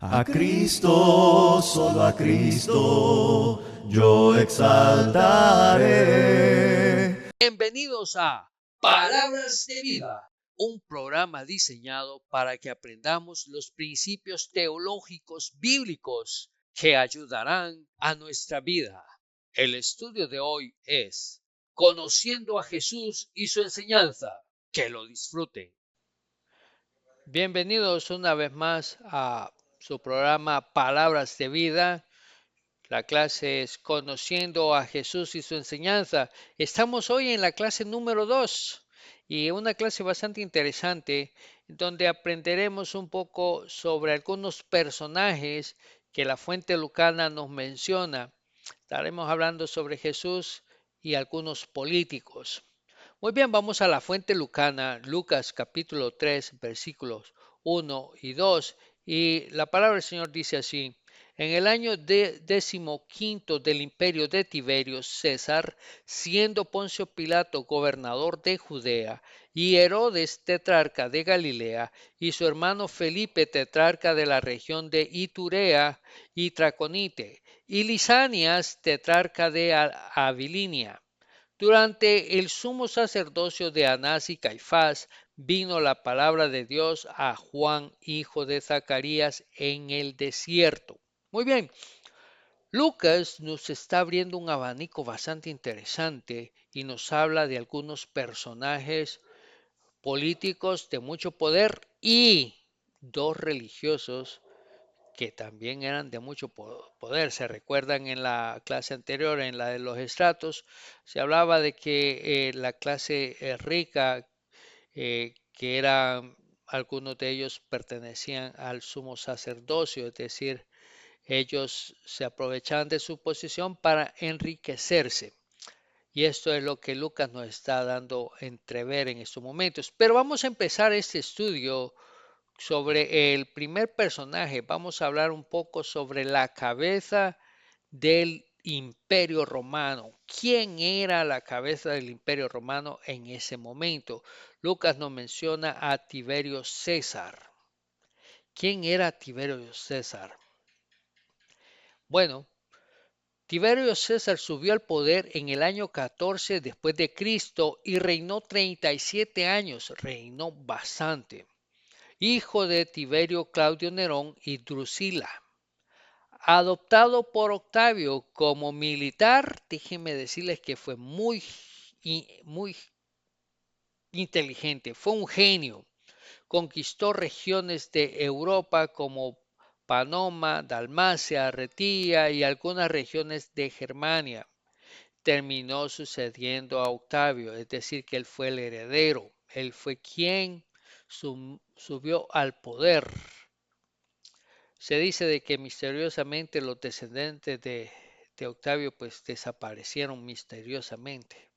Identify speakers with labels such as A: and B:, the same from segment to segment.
A: A Cristo, solo a Cristo, yo exaltaré.
B: Bienvenidos a Palabras de Vida, un programa diseñado para que aprendamos los principios teológicos bíblicos que ayudarán a nuestra vida. El estudio de hoy es Conociendo a Jesús y su enseñanza. Que lo disfruten. Bienvenidos una vez más a su programa Palabras de Vida. La clase es Conociendo a Jesús y su enseñanza. Estamos hoy en la clase número 2 y una clase bastante interesante donde aprenderemos un poco sobre algunos personajes que la fuente lucana nos menciona. Estaremos hablando sobre Jesús y algunos políticos. Muy bien, vamos a la fuente lucana, Lucas capítulo 3, versículos 1 y 2. Y la palabra del Señor dice así: en el año 15 del imperio de Tiberio César, siendo Poncio Pilato gobernador de Judea, y Herodes tetrarca de Galilea, y su hermano Felipe tetrarca de la región de Iturea y Traconite, y Lisanias tetrarca de Abilinia. Durante el sumo sacerdocio de Anás y Caifás, vino la palabra de Dios a Juan, hijo de Zacarías, en el desierto. Muy bien, Lucas nos está abriendo un abanico bastante interesante y nos habla de algunos personajes políticos de mucho poder y dos religiosos que también eran de mucho poder. Se recuerdan en la clase anterior, en la de los estratos, se hablaba de que la clase rica, que eran algunos de ellos pertenecían al sumo sacerdocio, es decir, ellos se aprovechaban de su posición para enriquecerse. Y esto es lo que Lucas nos está dando a entrever en estos momentos. Pero vamos a empezar este estudio sobre el primer personaje. Vamos a hablar un poco sobre la cabeza del Imperio Romano. ¿Quién era la cabeza del Imperio Romano en ese momento? Lucas nos menciona a Tiberio César. ¿Quién era Tiberio César? Bueno, Tiberio César subió al poder en el año 14 después de Cristo y reinó 37 años, reinó bastante. Hijo de Tiberio Claudio Nerón y Drusila. Adoptado por Octavio como militar, déjenme decirles que fue muy inteligente, fue un genio. Conquistó regiones de Europa como Panoma, Dalmacia, Retía y algunas regiones de Germania. Terminó sucediendo a Octavio, es decir, que él fue el heredero. Él fue quien subió al poder. Se dice de que misteriosamente los descendientes de Octavio pues desaparecieron misteriosamente.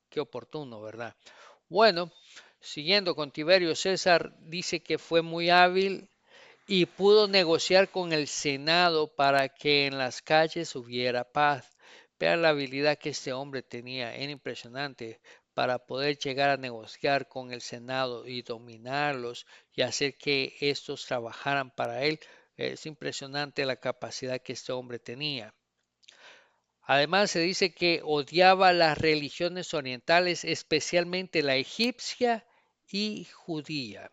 B: Qué oportuno, ¿verdad? Bueno, siguiendo con Tiberio César, dice que fue muy hábil y pudo negociar con el Senado para que en las calles hubiera paz. Vean la habilidad que este hombre tenía, era impresionante para poder llegar a negociar con el Senado y dominarlos y hacer que estos trabajaran para él. Es impresionante la capacidad que este hombre tenía. Además, se dice que odiaba las religiones orientales, especialmente la egipcia y judía.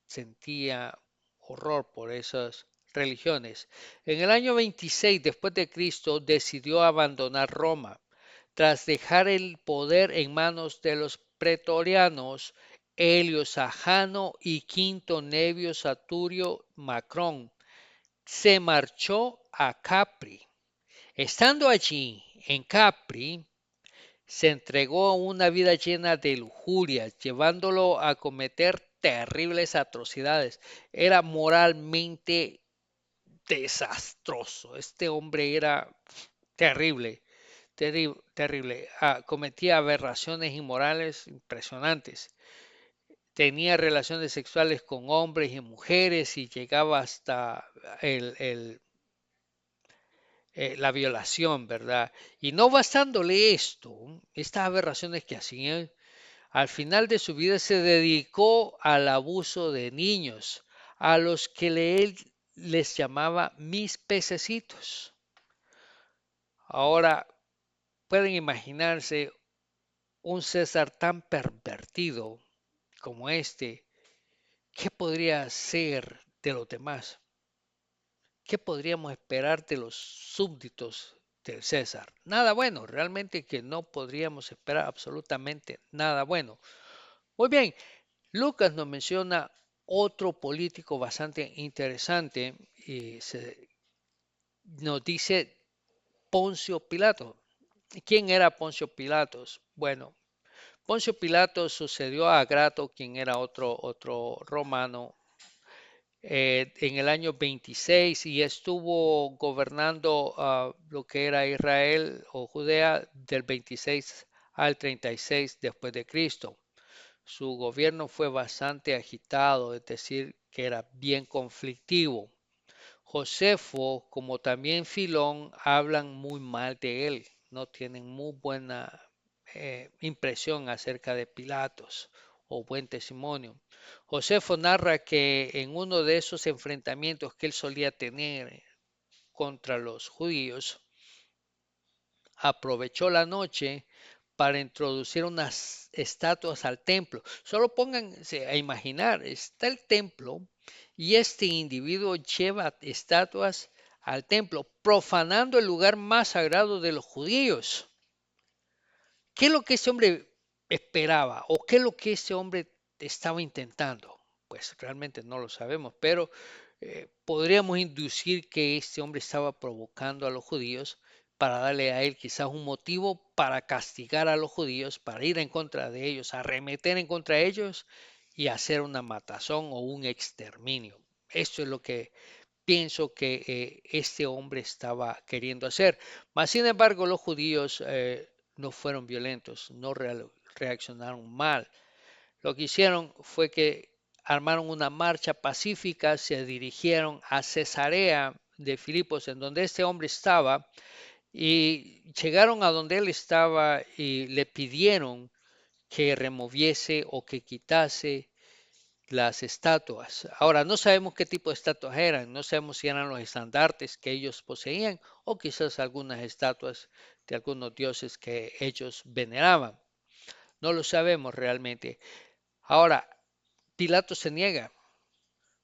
B: Sentía horror por esas religiones. En el año 26 después de Cristo decidió abandonar Roma. Tras dejar el poder en manos de los pretorianos Helio Sajano y Quinto Nevio Saturio Macrón, se marchó a Capri. Estando allí, en Capri, se entregó a una vida llena de lujurias, llevándolo a cometer terribles atrocidades. Era moralmente desastroso. Este hombre era terrible, terrible. Cometía aberraciones inmorales impresionantes. Tenía relaciones sexuales con hombres y mujeres y llegaba hasta el la violación, ¿verdad? Y no bastándole esto, estas aberraciones que hacían, al final de su vida se dedicó al abuso de niños, a los que les llamaba mis pececitos. Ahora, pueden imaginarse un César tan pervertido como este, ¿qué podría ser de los demás? ¿Qué podríamos esperar de los súbditos del César? Nada bueno, realmente que no podríamos esperar absolutamente nada bueno. Muy bien, Lucas nos menciona otro político bastante interesante y nos dice Poncio Pilato. ¿Quién era Poncio Pilatos? Bueno, Poncio Pilato sucedió a Grato, quien era otro romano, en el año 26 y estuvo gobernando lo que era Israel o Judea del 26 al 36 después de Cristo. Su gobierno fue bastante agitado, es decir, que era bien conflictivo. Josefo, como también Filón, hablan muy mal de él, no tienen muy buena impresión acerca de Pilatos o buen testimonio. Josefo narra que en uno de esos enfrentamientos que él solía tener contra los judíos, aprovechó la noche para introducir unas estatuas al templo. Solo pónganse a imaginar, está el templo y este individuo lleva estatuas al templo, profanando el lugar más sagrado de los judíos. ¿Qué es lo que ese hombre esperaba o qué es lo que ese hombre estaba intentando? Pues realmente no lo sabemos, pero podríamos inducir que este hombre estaba provocando a los judíos para darle a él quizás un motivo para castigar a los judíos, para ir en contra de ellos, arremeter en contra de ellos y hacer una matazón o un exterminio. Esto es lo que pienso que este hombre estaba queriendo hacer. Mas, sin embargo, los judíos no fueron violentos, no reaccionaron mal. Lo que hicieron fue que armaron una marcha pacífica, se dirigieron a Cesarea de Filipos, en donde este hombre estaba, y llegaron a donde él estaba y le pidieron que removiese o que quitase las estatuas. Ahora, no sabemos qué tipo de estatuas eran, no sabemos si eran los estandartes que ellos poseían o quizás algunas estatuas de algunos dioses que ellos veneraban. No lo sabemos realmente. Ahora, Pilato se niega,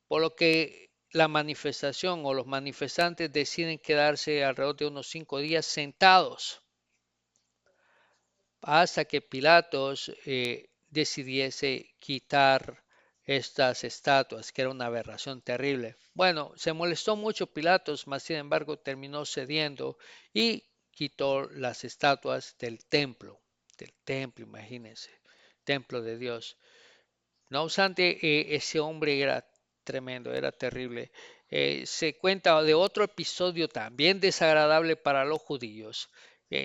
B: por lo que la manifestación o los manifestantes deciden quedarse alrededor de unos 5 días sentados hasta que Pilatos decidiese quitar estas estatuas, que era una aberración terrible. Bueno, se molestó mucho Pilatos, mas sin embargo terminó cediendo y quitó las estatuas del templo, imagínense, templo de Dios. No obstante, ese hombre era tremendo, era terrible. Se cuenta de otro episodio también desagradable para los judíos.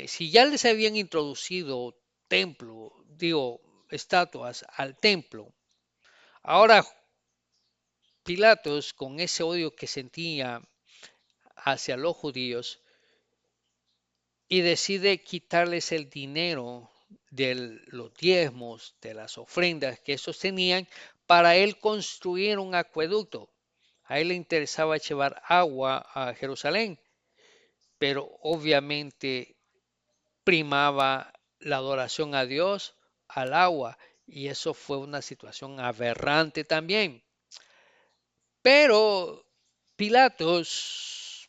B: Si ya les habían introducido templo, digo, estatuas al templo, ahora Pilatos, con ese odio que sentía hacia los judíos, y decide quitarles el dinero de los diezmos, de las ofrendas que esos tenían, para él construir un acueducto. A él le interesaba llevar agua a Jerusalén, pero obviamente primaba la adoración a Dios al agua, y eso fue una situación aberrante también. Pero Pilatos,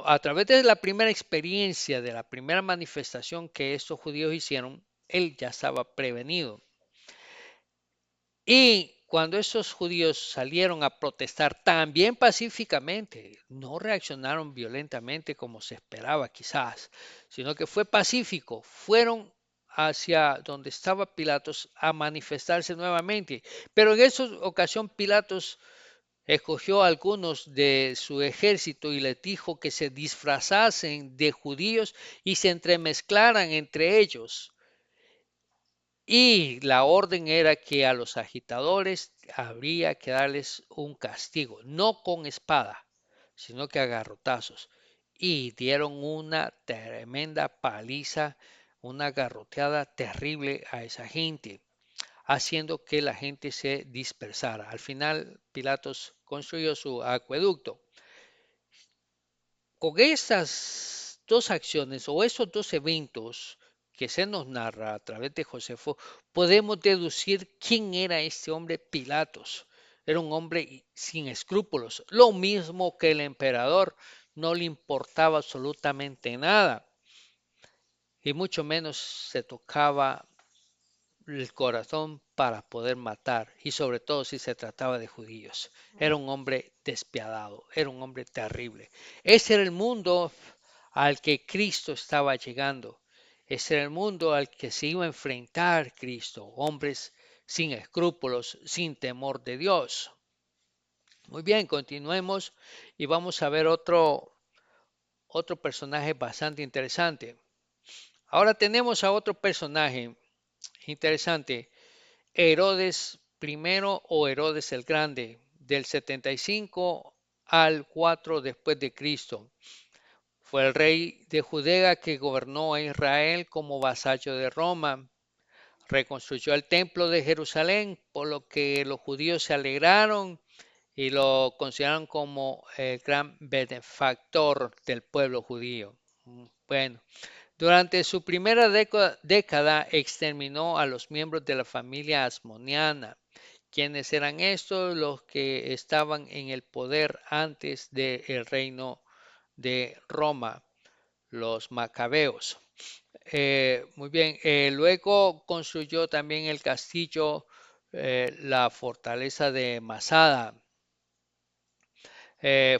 B: a través de la primera experiencia, de la primera manifestación que estos judíos hicieron, él ya estaba prevenido. Y cuando esos judíos salieron a protestar también pacíficamente, no reaccionaron violentamente como se esperaba quizás, sino que fue pacífico, fueron hacia donde estaba Pilatos a manifestarse nuevamente. Pero en esa ocasión Pilatos escogió a algunos de su ejército y les dijo que se disfrazasen de judíos y se entremezclaran entre ellos. Y la orden era que a los agitadores habría que darles un castigo, no con espada, sino que a garrotazos. Y dieron una tremenda paliza, una garroteada terrible a esa gente. haciendo que la gente se dispersara. Al final, Pilatos construyó su acueducto. Con estas dos acciones o esos dos eventos que se nos narra a través de Josefo, podemos deducir quién era este hombre Pilatos. Era un hombre sin escrúpulos, lo mismo que el emperador, no le importaba absolutamente nada y mucho menos se tocaba el corazón para poder matar, y sobre todo si se trataba de judíos. Era un hombre despiadado, era un hombre terrible. Ese era el mundo al que Cristo estaba llegando. Ese era el mundo al que se iba a enfrentar Cristo, hombres sin escrúpulos, sin temor de Dios. Muy bien, continuemos y vamos a ver otro personaje bastante interesante. Ahora tenemos a otro personaje interesante, Herodes primero o Herodes el Grande, del 75 al 4 después de Cristo. Fue el rey de Judea que gobernó a Israel como vasallo de Roma. Reconstruyó el templo de Jerusalén, por lo que los judíos se alegraron y lo consideraron como el gran benefactor del pueblo judío. Bueno, durante su primera década exterminó a los miembros de la familia asmoniana. ¿Quiénes eran estos? Los que estaban en el poder antes del reino de Roma, los macabeos. Muy bien, luego construyó también el castillo, la fortaleza de Masada.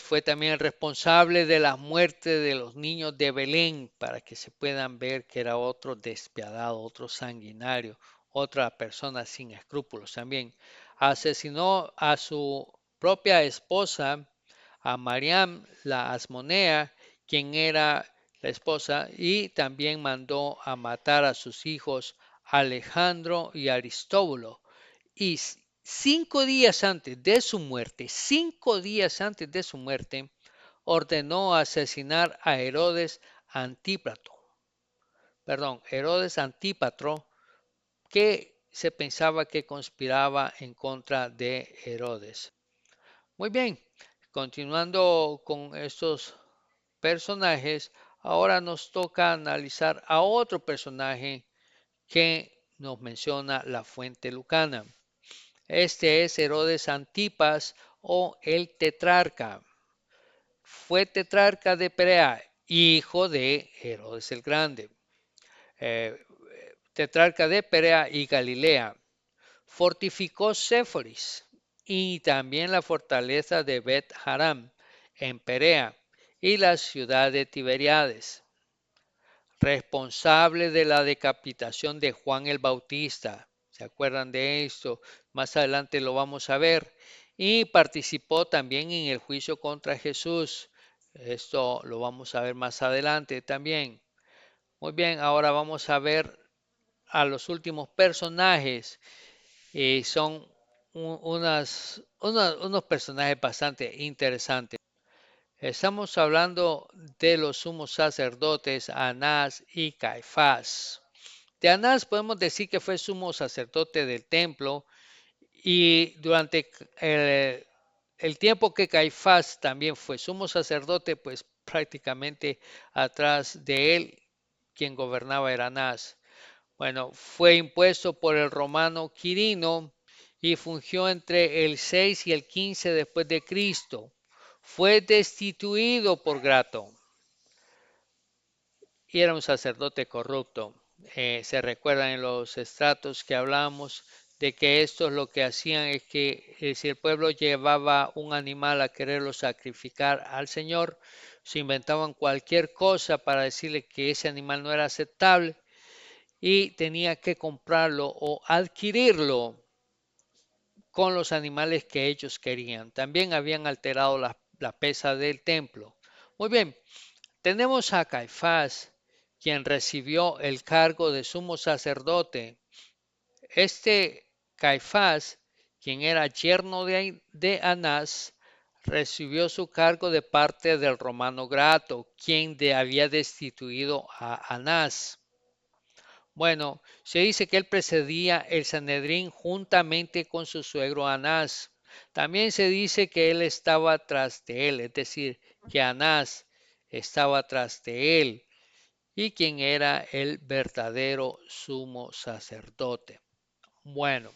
B: Fue también el responsable de la muerte de los niños de Belén, para que se puedan ver que era otro despiadado, otro sanguinario, otra persona sin escrúpulos también. Asesinó a su propia esposa, a Mariam la Asmonea, quien era la esposa, y también mandó a matar a sus hijos Alejandro y Aristóbulo. Y 5 días antes de su muerte, 5 días antes de su muerte, ordenó asesinar a Herodes Antípatro, que se pensaba que conspiraba en contra de Herodes. Muy bien, continuando con estos personajes, ahora nos toca analizar a otro personaje que nos menciona la fuente lucana. Este es Herodes Antipas o el tetrarca. Fue tetrarca de Perea, hijo de Herodes el Grande. Eh, Tetrarca de Perea y Galilea. Fortificó Séforis y también la fortaleza de Bet Haram en Perea y la ciudad de Tiberíades. Responsable de la decapitación de Juan el Bautista. ¿Se acuerdan de esto? Más adelante lo vamos a ver. Y participó también en el juicio contra Jesús. Esto lo vamos a ver más adelante también. Muy bien, ahora vamos a ver a los últimos personajes. Son unos personajes bastante interesantes. Estamos hablando de los sumos sacerdotes Anás y Caifás. De Anás podemos decir que fue sumo sacerdote del templo y durante el tiempo que Caifás también fue sumo sacerdote, pues prácticamente atrás de él quien gobernaba era Anás. Bueno, fue impuesto por el romano Quirino y fungió entre el 6 y el 15 después de Cristo. Fue destituido por Grato y era un sacerdote corrupto. Se recuerdan en los estratos que hablamos de que estos lo que hacían es que si el pueblo llevaba un animal a quererlo sacrificar al Señor, se inventaban cualquier cosa para decirle que ese animal no era aceptable y tenía que comprarlo o adquirirlo con los animales que ellos querían. También habían alterado la pesa del templo. Muy bien, tenemos a Caifás, quien recibió el cargo de sumo sacerdote. Este Caifás, quien era yerno de Anás, recibió su cargo de parte del romano Grato, quien había destituido a Anás. Bueno, se dice que él precedía el Sanedrín juntamente con su suegro Anás. También se dice que él estaba tras de él, es decir, que Anás estaba tras de él y quien era el verdadero sumo sacerdote. Bueno,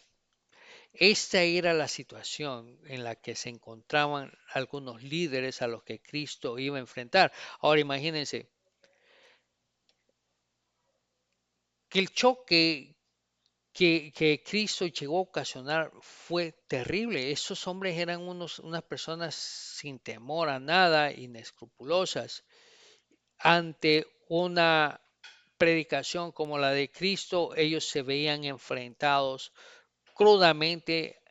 B: esta era la situación en la que se encontraban algunos líderes a los que Cristo iba a enfrentar. Ahora imagínense que el choque que Cristo llegó a ocasionar fue terrible. Esos hombres eran unas personas sin temor a nada, inescrupulosas. Ante una predicación como la de Cristo, ellos se veían enfrentados crudamente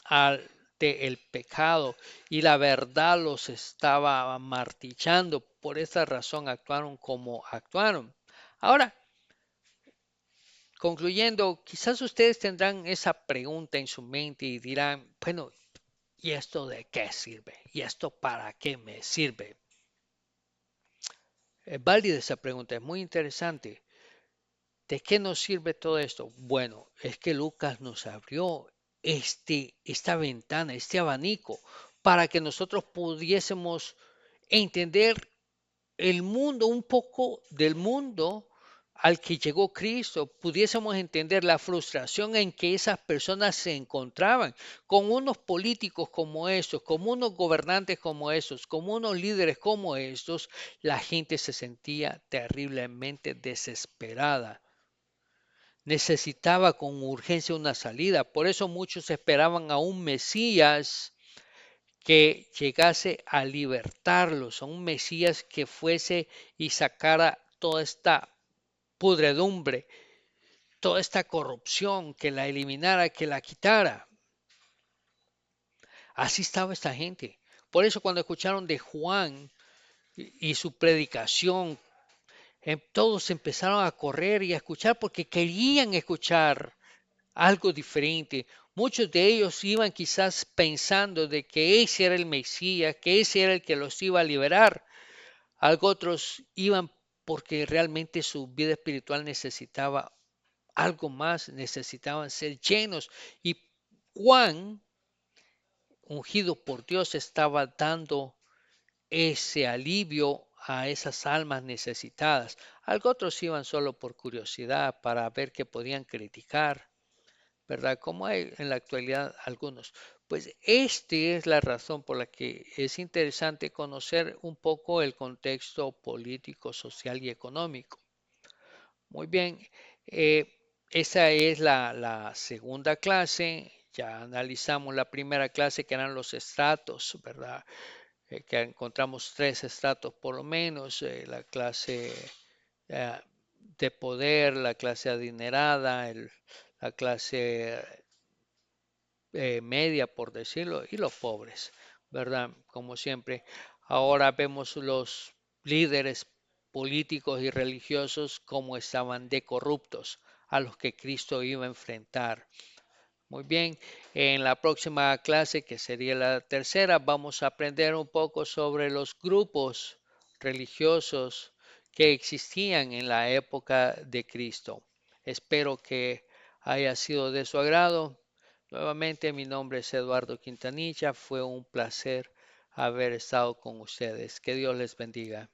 B: ante el pecado y la verdad los estaba martillando. Por esa razón actuaron como actuaron. Ahora, concluyendo, quizás ustedes tendrán esa pregunta en su mente y dirán, bueno, ¿y esto de qué sirve? ¿Y esto para qué me sirve? Es válida esa pregunta, es muy interesante. ¿De qué nos sirve todo esto? Bueno, es que Lucas nos abrió esta ventana, este abanico, para que nosotros pudiésemos entender el mundo, un poco del mundo al que llegó Cristo, pudiésemos entender la frustración en que esas personas se encontraban con unos políticos como estos, como unos gobernantes como estos, como unos líderes como estos, la gente se sentía terriblemente desesperada. Necesitaba con urgencia una salida. Por eso muchos esperaban a un Mesías que llegase a libertarlos, a un Mesías que fuese y sacara toda esta pudredumbre, toda esta corrupción, que la eliminara, que la quitara. Así estaba esta gente. Por eso cuando escucharon de Juan y su predicación, todos empezaron a correr y a escuchar porque querían escuchar algo diferente. Muchos de ellos iban quizás pensando de que ese era el Mesías, que ese era el que los iba a liberar. Algo otros iban porque realmente su vida espiritual necesitaba algo más, necesitaban ser llenos. Y Juan, ungido por Dios, estaba dando ese alivio a esas almas necesitadas. Algo otros iban solo por curiosidad para ver qué podían criticar, ¿verdad? Como hay en la actualidad algunos. Pues esta es la razón por la que es interesante conocer un poco el contexto político, social y económico. Muy bien, esa es la segunda clase. Ya analizamos la primera clase que eran los estratos, ¿verdad? Que encontramos tres estratos por lo menos, la clase eh, de poder, la clase adinerada, la clase media, por decirlo, y los pobres, ¿verdad? Como siempre. Ahora vemos los líderes políticos y religiosos como estaban de corruptos a los que Cristo iba a enfrentar. Muy bien, en la próxima clase, que sería la tercera, vamos a aprender un poco sobre los grupos religiosos que existían en la época de Cristo. Espero que haya sido de su agrado. Nuevamente, mi nombre es Eduardo Quintanilla. Fue un placer haber estado con ustedes. Que Dios les bendiga.